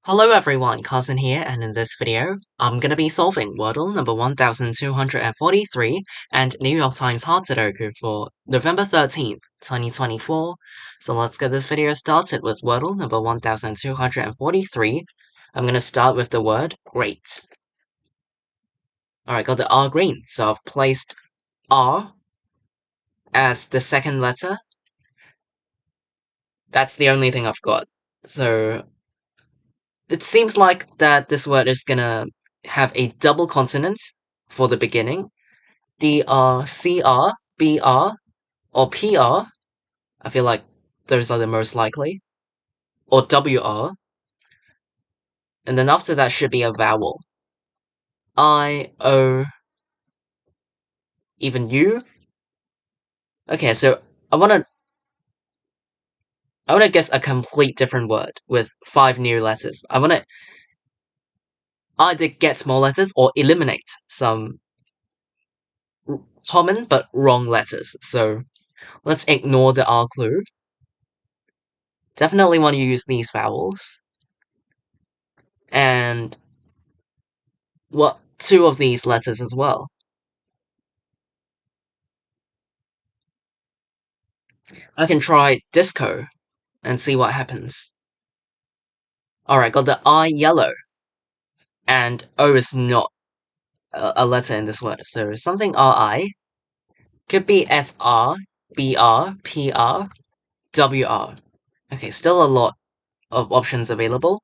Hello everyone, Cousin here, and in this video, I'm gonna be solving Wordle number 1243 and New York Times Hard Sudoku for November 13th, 2024. So let's get this video started with Wordle number 1243. I'm gonna start with the word great. Alright, got the R green, so I've placed R as the second letter. That's the only thing I've got. So it seems like that this word is gonna have a double consonant for the beginning. DR, CR, BR, or PR. I feel like those are the most likely. Or WR. And then after that should be a vowel. I, O, even U. Okay, so I wanna guess a complete different word with 5 new letters. I wanna either get more letters or eliminate some common but wrong letters. So let's ignore the R clue. Definitely want to use these vowels. And what, 2 of these letters as well. I can try disco and see what happens. Alright, got the I yellow. And O is not a letter in this word. So something RI could be FR, BR, PR, WR. Okay, still a lot of options available.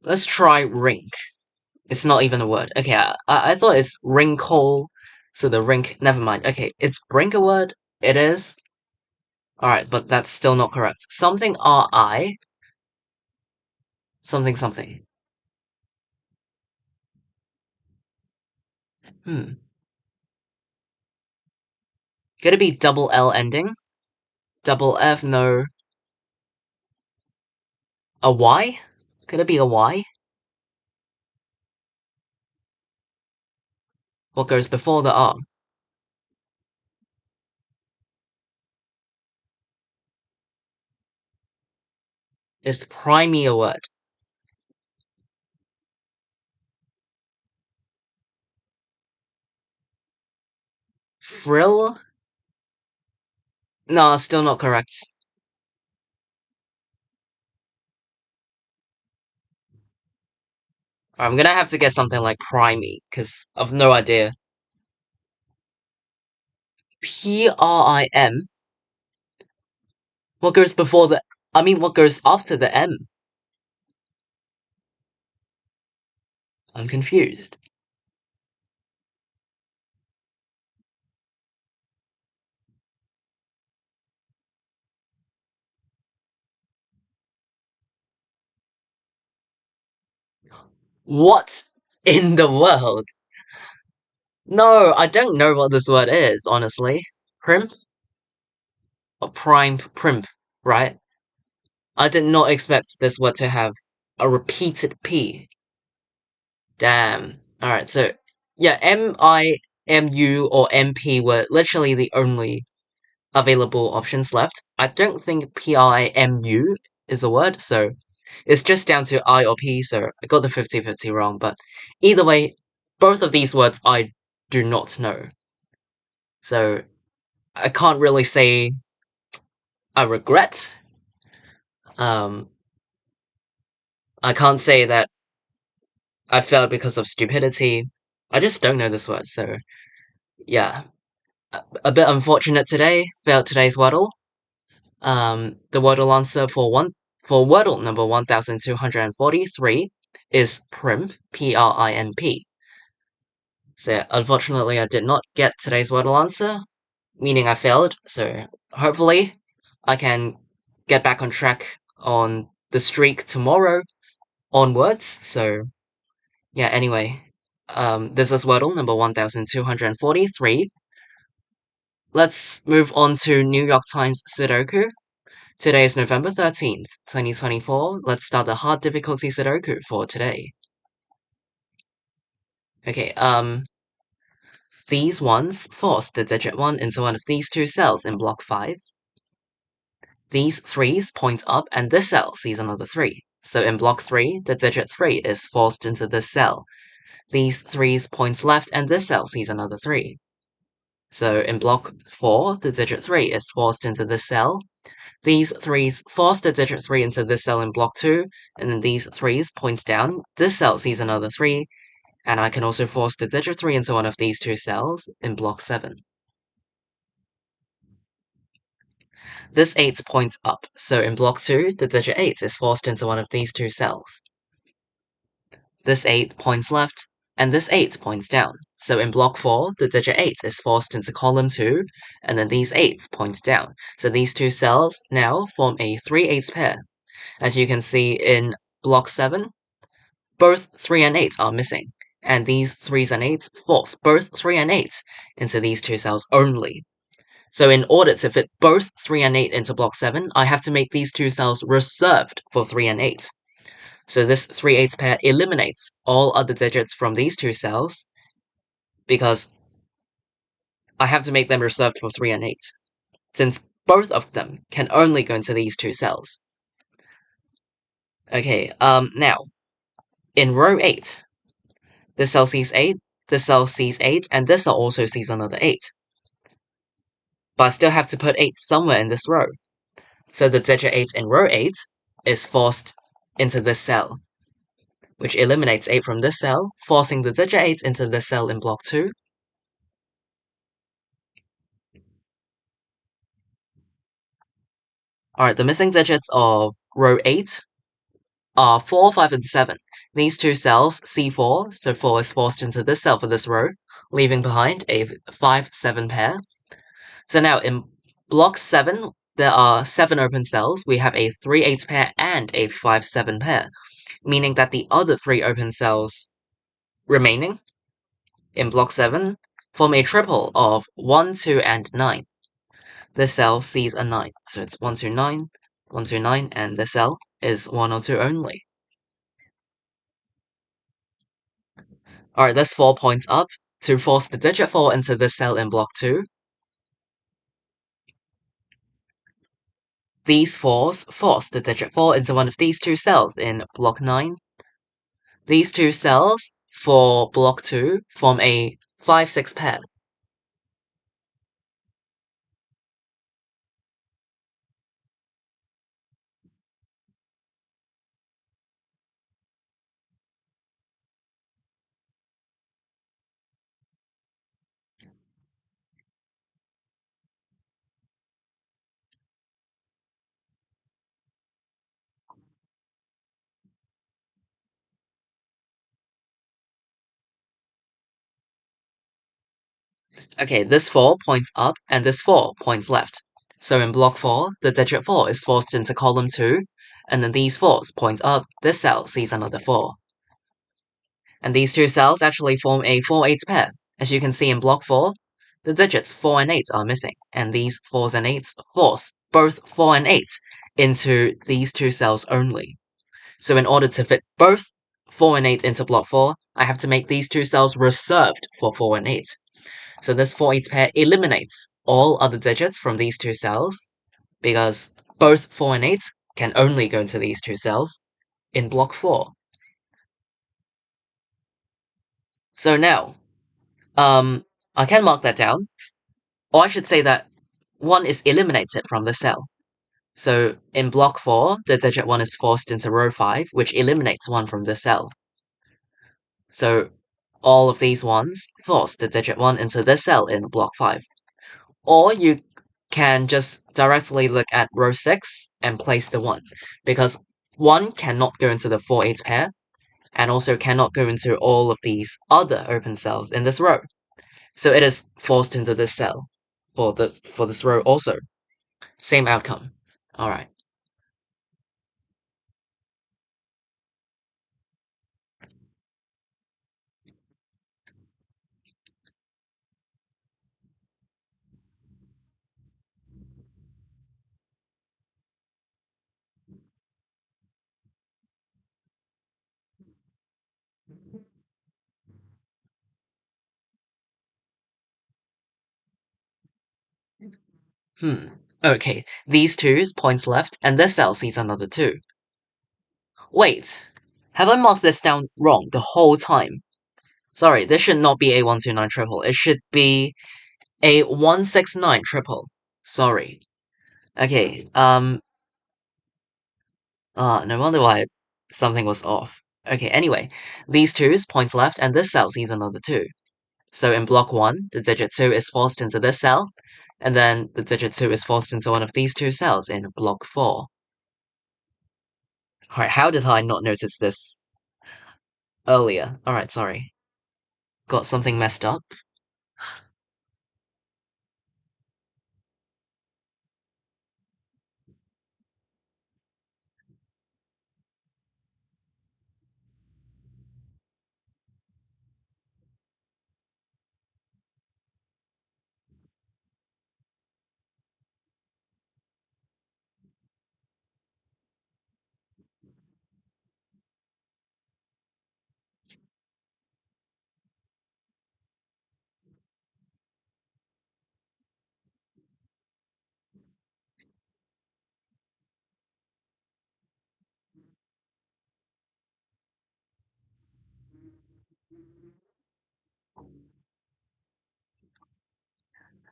Let's try rink. It's not even a word. Okay, I thought it's wrinkle, so the rink, never mind. Okay, it's brink a word? It is? Alright, but that's still not correct. Something RI, something something. Could it be double L ending? Double F, no. A Y? Could it be a Y? What goes before the R? Is primey a word? Frill? No, still not correct. I'm gonna have to get something like primey, because I've no idea. PRIM? What goes before the... what goes after the M? I'm confused. What in the world? No, I don't know what this word is, honestly. Prim? Or prim, right? I did not expect this word to have a repeated P. Damn. Alright, so yeah, MIMU or MP were literally the only available options left. I don't think PIMU is a word, so it's just down to I or P, so I got the 50-50 wrong, but either way, both of these words I do not know. So I can't really say I regret. I can't say that I failed because of stupidity. I just don't know this word, so yeah. A bit unfortunate today, failed today's Wordle. The Wordle answer for Wordle number 1243 is prim, PRINP. So unfortunately I did not get today's Wordle answer, meaning I failed, so hopefully I can get back on track on the streak tomorrow onwards, so yeah, anyway. This is Wordle number 1243. let's move on to New York Times Sudoku. Today is November 13th, 2024. Let's start the hard difficulty Sudoku for today. Okay, these ones force the digit 1 into one of these two cells in block 5. These 3's point up and this cell sees another 3. So in block 3, the digit 3 is forced into this cell. These 3's point left and this cell sees another 3. So in block 4, the digit 3 is forced into this cell. These 3's force the digit 3 into this cell in block 2, and then these 3's points down. This cell sees another 3, and I can also force the digit 3 into one of these two cells in block 7. This 8 points up, so in block 2, the digit 8 is forced into one of these two cells. This 8 points left, and this 8 points down. So in block 4, the digit 8 is forced into column 2, and then these 8s point down. So these two cells now form a 3-8 pair. As you can see in block 7, both 3 and 8 are missing, and these 3's and 8's force both 3 and 8 into these two cells only. So in order to fit both 3 and 8 into block 7, I have to make these two cells reserved for 3 and 8. So this 3-8 pair eliminates all other digits from these two cells, because I have to make them reserved for 3 and 8, since both of them can only go into these two cells. Okay, now, in row 8, this cell sees 8, this cell sees 8, and this cell also sees another 8. But I still have to put 8 somewhere in this row. So the digit 8 in row 8 is forced into this cell, which eliminates 8 from this cell, forcing the digit 8 into this cell in block 2. Alright, the missing digits of row 8 are 4, 5, and 7. These two cells, C4, so 4 is forced into this cell for this row, leaving behind a 5, 7 pair. So now in block 7, there are 7 open cells. We have a 3, 8 pair and a 5, 7 pair, meaning that the other 3 open cells remaining in block 7 form a triple of 1, 2, and 9. This cell sees a 9, so it's 1, 2, 9, 1, 2, 9, and this cell is 1 or 2 only. Alright, this 4 points up to force the digit 4 into this cell in block 2. These 4's force the digit 4 into one of these two cells in block 9. These two cells for block 2 form a 5, 6 pair. Okay, this 4 points up and this 4 points left. So in block 4, the digit 4 is forced into column 2, and then these 4's point up, this cell sees another 4. And these two cells actually form a 4-8 pair. As you can see in block 4, the digits 4 and 8 are missing, and these 4's and 8's force both 4 and 8 into these two cells only. So in order to fit both 4 and 8 into block 4, I have to make these two cells reserved for 4 and 8. So this 4-8 pair eliminates all other digits from these two cells, because both 4 and 8 can only go into these two cells in block 4. So now, I can mark that down, or I should say that 1 is eliminated from the cell. So in block 4, the digit 1 is forced into row 5, which eliminates 1 from the cell. So all of these ones force the digit 1 into this cell in block 5. Or you can just directly look at row 6 and place the 1, because 1 cannot go into the 4-8 pair, and also cannot go into all of these other open cells in this row. So it is forced into this cell for this row also. Same outcome. Alright. Hmm. Okay, these 2's points left, and this cell sees another 2. Wait, have I marked this down wrong the whole time? Sorry, this should not be A129 triple. It should be A169 triple. Sorry. Okay, no wonder why something was off. Okay, anyway, these 2's points left, and this cell sees another 2. So in block 1, the digit 2 is forced into this cell, and then the digit 2 is forced into one of these 2 cells in block 4. Alright, how did I not notice this earlier? Alright, sorry. Got something messed up?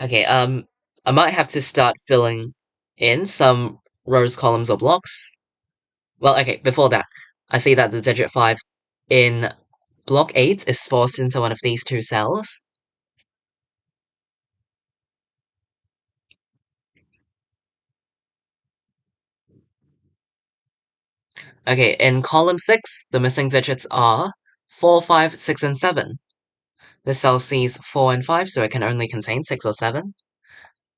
Okay, I might have to start filling in some rows, columns, or blocks. Well, okay, before that, I see that the digit 5 in block 8 is forced into one of these 2 cells. Okay, in column 6, the missing digits are 4, 5, 6, and 7. This cell sees 4 and 5, so it can only contain 6 or 7.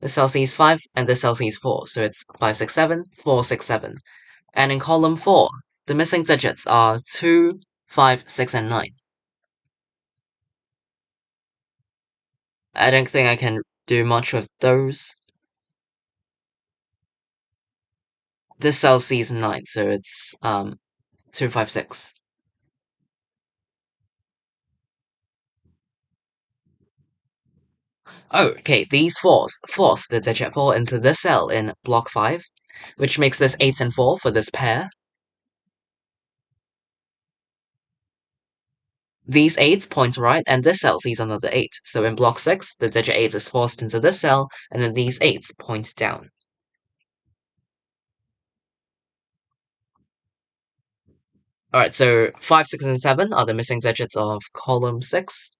This cell sees 5, and this cell sees 4, so it's 5, 6, 7, 4, 6, 7. And in column 4, the missing digits are 2, 5, 6, and 9. I don't think I can do much with those. This cell sees 9, so it's 2, 5, 6. Oh, okay, these force the digit 4 into this cell in block 5, which makes this 8 and 4 for this pair. These 8s point right, and this cell sees another 8. So in block 6, the digit 8 is forced into this cell, and then these 8s point down. Alright, so 5, 6, and 7 are the missing digits of column 6.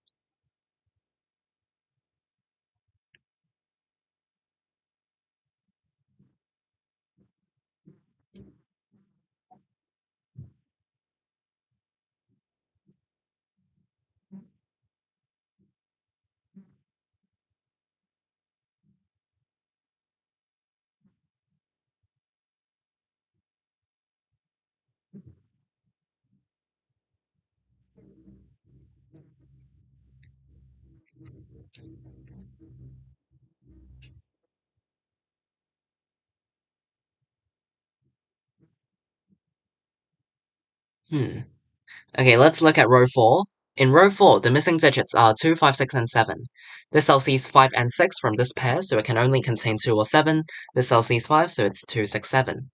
Okay, let's look at row 4. In row 4, the missing digits are 2, 5, 6, and 7. This cell sees 5 and 6 from this pair, so it can only contain 2 or 7. This cell sees 5, so it's 2, 6, 7.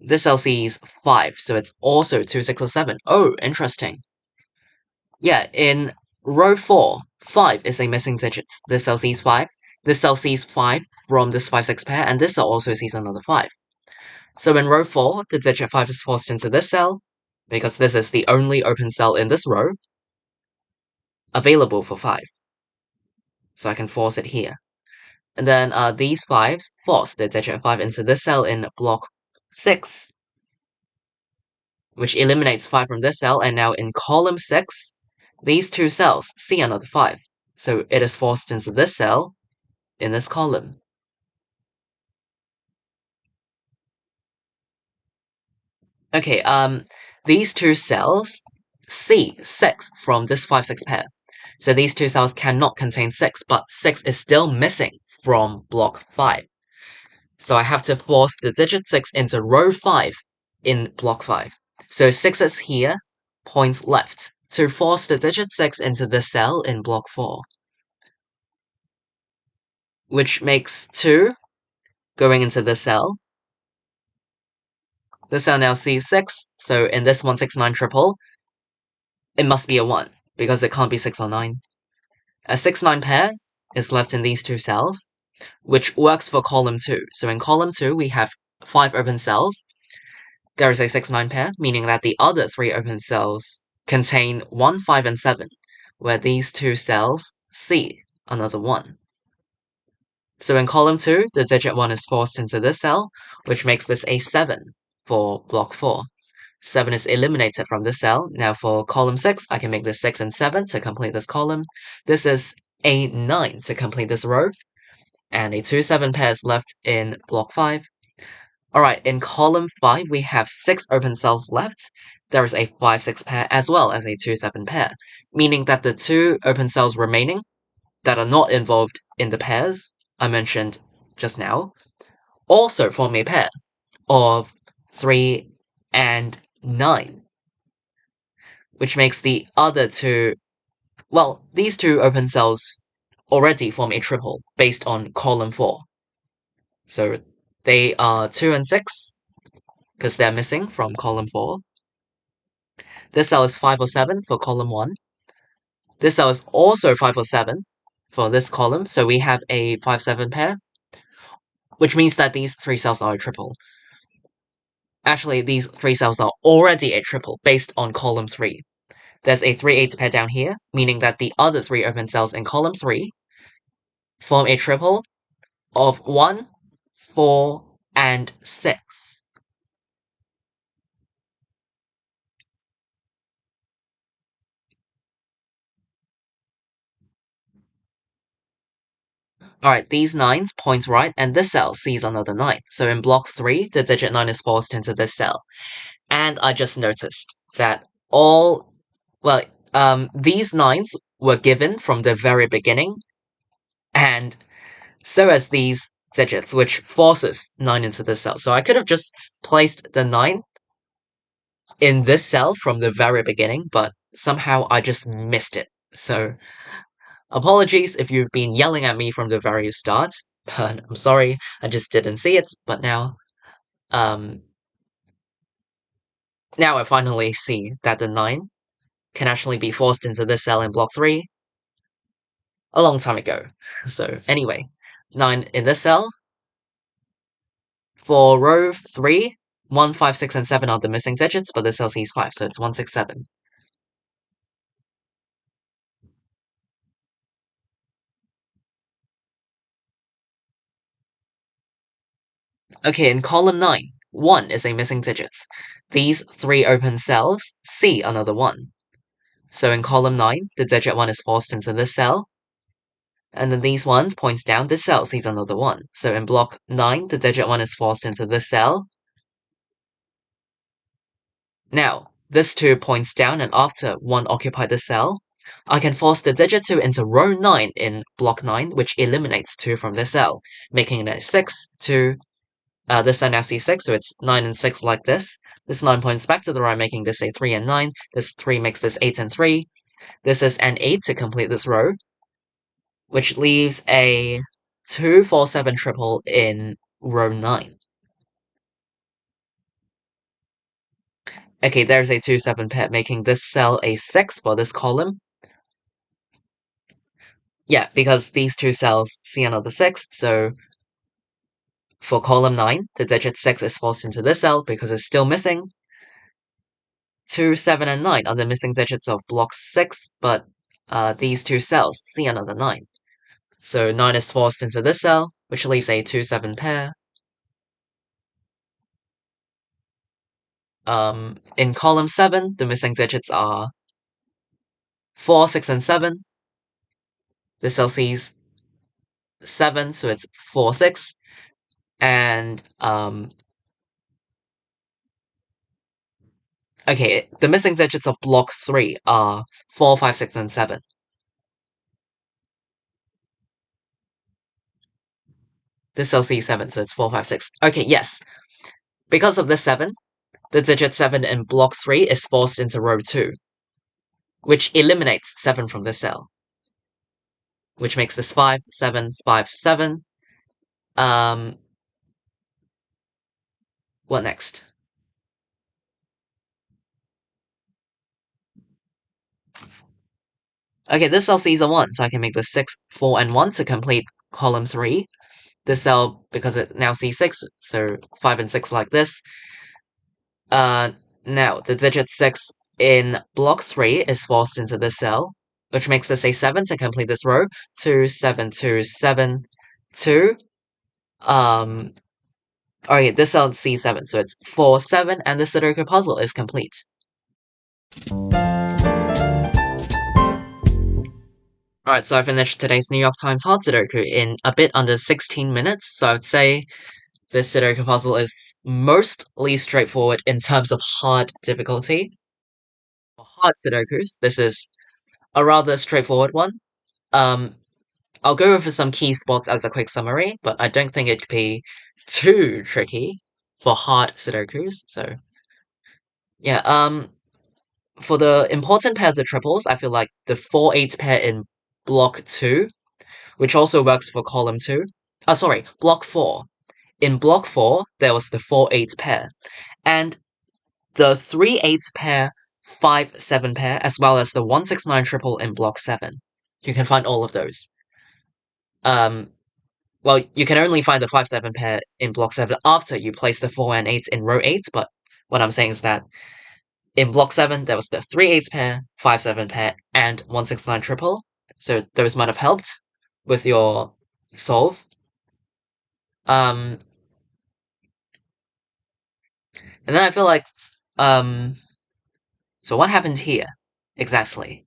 This cell sees 5, so it's also 2, 6, or 7. Oh, interesting. Yeah, in row 4, 5 is a missing digit. This cell sees 5. This cell sees 5 from this 5, 6 pair, and this cell also sees another 5. So in row 4, the digit 5 is forced into this cell, because this is the only open cell in this row available for 5. So I can force it here. And then these 5s force the digit 5 into this cell in block 6, which eliminates 5 from this cell, and now in column 6, these 2 cells see another 5. So it is forced into this cell in this column. Okay, these 2 cells see 6 from this 5, 6 pair. So these 2 cells cannot contain 6, but 6 is still missing from block 5. So I have to force the digit 6 into row 5 in block 5. So 6 is here, points left, to force the digit 6 into the cell in block 4. which makes 2 going into this cell. This cell now sees 6, so in this 169 triple, it must be a 1, because it can't be 6 or 9. A 6-9 pair is left in these 2 cells, which works for column 2. So in column 2, we have 5 open cells. There is a 6-9 pair, meaning that the other 3 open cells contain 1, 5, and 7, where these 2 cells see another 1. So in column 2, the digit 1 is forced into this cell, which makes this a 7 for block 4. 7 is eliminated from this cell. Now for column 6, I can make this 6 and 7 to complete this column. This is a 9 to complete this row, and a 2-7 pair is left in block 5. Alright, in column 5, we have 6 open cells left. There is a 5-6 pair as well as a 2-7 pair, meaning that the 2 open cells remaining that are not involved in the pairs I mentioned just now also form a pair of 3 and 9, which makes the other 2, well, these 2 open cells already form a triple based on column 4. So they are 2 and 6, because they're missing from column 4. This cell is 5 or 7 for column 1. This cell is also 5 or 7 for this column, so we have a 5-7 pair, which means that these 3 cells are a triple. Actually, these 3 cells are already a triple based on column 3. There's a 3-8 pair down here, meaning that the other 3 open cells in column 3 form a triple of 1, 4, and 6. Alright, these 9s point right, and this cell sees another 9. So in block 3, the digit 9 is forced into this cell. And I just noticed that these 9s were given from the very beginning, and so as these digits, which forces 9 into this cell. So I could have just placed the 9 in this cell from the very beginning, but somehow I just missed it. So apologies if you've been yelling at me from the very start, but I'm sorry, I just didn't see it. But um, now I finally see that the 9 can actually be forced into this cell in block 3 a long time ago. So anyway, 9 in this cell. For row 3, 1, 5, 6, and 7 are the missing digits, but this cell sees 5, so it's 1, 6, 7. Okay, in column 9, 1 is a missing digit. These 3 open cells see another 1. So in column 9, the digit 1 is forced into this cell, and then these ones point down, this cell sees another 1. So in block 9, the digit 1 is forced into this cell. Now, this 2 points down, and after 1 occupied the cell, I can force the digit 2 into row 9 in block 9, which eliminates 2 from this cell, making it a 6, 2, this cell now sees 6, so it's 9 and 6 like this. This 9 points back to the right, making this a 3 and 9. This 3 makes this 8 and 3. This is an 8 to complete this row, which leaves a 2, 4, 7 triple in row 9. Okay, there's a 2, 7 pair, making this cell a 6 for this column. Yeah, because these 2 cells see another 6, so for column 9, the digit 6 is forced into this cell because it's still missing. 2, 7, and 9 are the missing digits of block 6, but these 2 cells see another 9. So 9 is forced into this cell, which leaves a 2, 7 pair. In column 7, the missing digits are 4, 6, and 7. This cell sees 7, so it's 4, 6. And, okay, the missing digits of block 3 are 4, 5, 6, and 7. This cell sees 7, so it's 4, 5, 6. Okay, yes. Because of this 7, the digit 7 in block 3 is forced into row 2, which eliminates 7 from this cell. which makes this 5, 7, 5, 7. Um, what next? Okay, this cell sees a 1, so I can make this 6, 4, and 1 to complete column 3. This cell, because it now sees 6, so 5 and 6 like this. Uh, Now, the digit 6 in block 3 is forced into this cell, which makes this a 7 to complete this row. 2, 7, 2, 7, 2. Oh yeah, this cell C7, so it's 4, 7, and the Sudoku puzzle is complete. Alright, so I finished today's New York Times hard Sudoku in a bit under 16 minutes, so I would say this Sudoku puzzle is mostly straightforward in terms of hard difficulty. For hard Sudokus, this is a rather straightforward one. I'll go over some key spots as a quick summary, but I don't think it could be too tricky for hard Sudokus, so yeah, for the important pairs of triples, I feel like the 4-8 pair in block 2, which also works for column 2. Oh, sorry, block 4. In block 4, there was the 4-8 pair, and the 3-8 pair, 5-7 pair, as well as the 169 triple in block 7. You can find all of those. Well, you can only find the 5-7 pair in block 7 after you place the 4 and 8 in row 8, but what I'm saying is that in block 7, there was the 3-8 pair, 5-7 pair, and 169 triple, so those might have helped with your solve. Um, and then I feel like, um, so what happened here, exactly?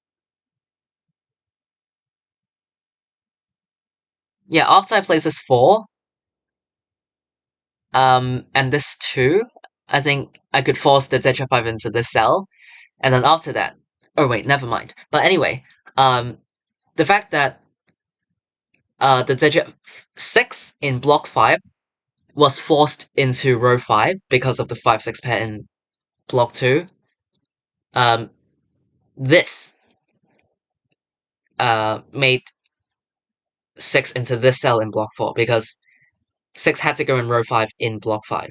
Yeah, after I place this 4, and this 2, I think I could force the digit 5 into this cell, and then after that, oh wait, never mind. But anyway, the fact that the digit 6 in block 5 was forced into row 5 because of the 5-6 pair in block 2. This made 6 into this cell in block 4 because 6 had to go in row 5 in block 5,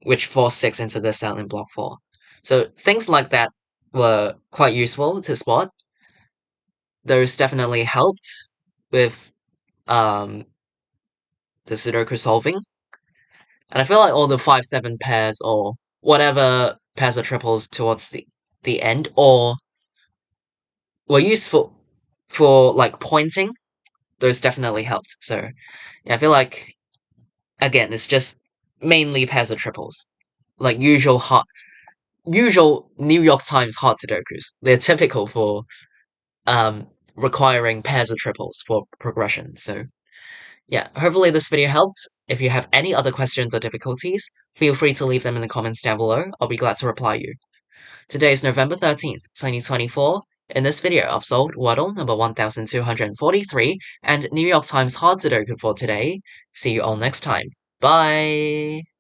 which forced 6 into this cell in block 4. So things like that were quite useful to spot. Those definitely helped with the Sudoku solving. And I feel like all the 5-7 pairs or whatever pairs or triples towards the end or were useful for like pointing. Those definitely helped. So yeah, I feel like again it's just mainly pairs or triples. Like usual New York Times hard Sudokus. They're typical for requiring pairs or triples for progression. So yeah, hopefully this video helped. If you have any other questions or difficulties, feel free to leave them in the comments down below. I'll be glad to reply you. Today is November 13th, 2024. In this video, I've solved Wordle number 1243 and New York Times hard Sudoku for today. See you all next time. Bye!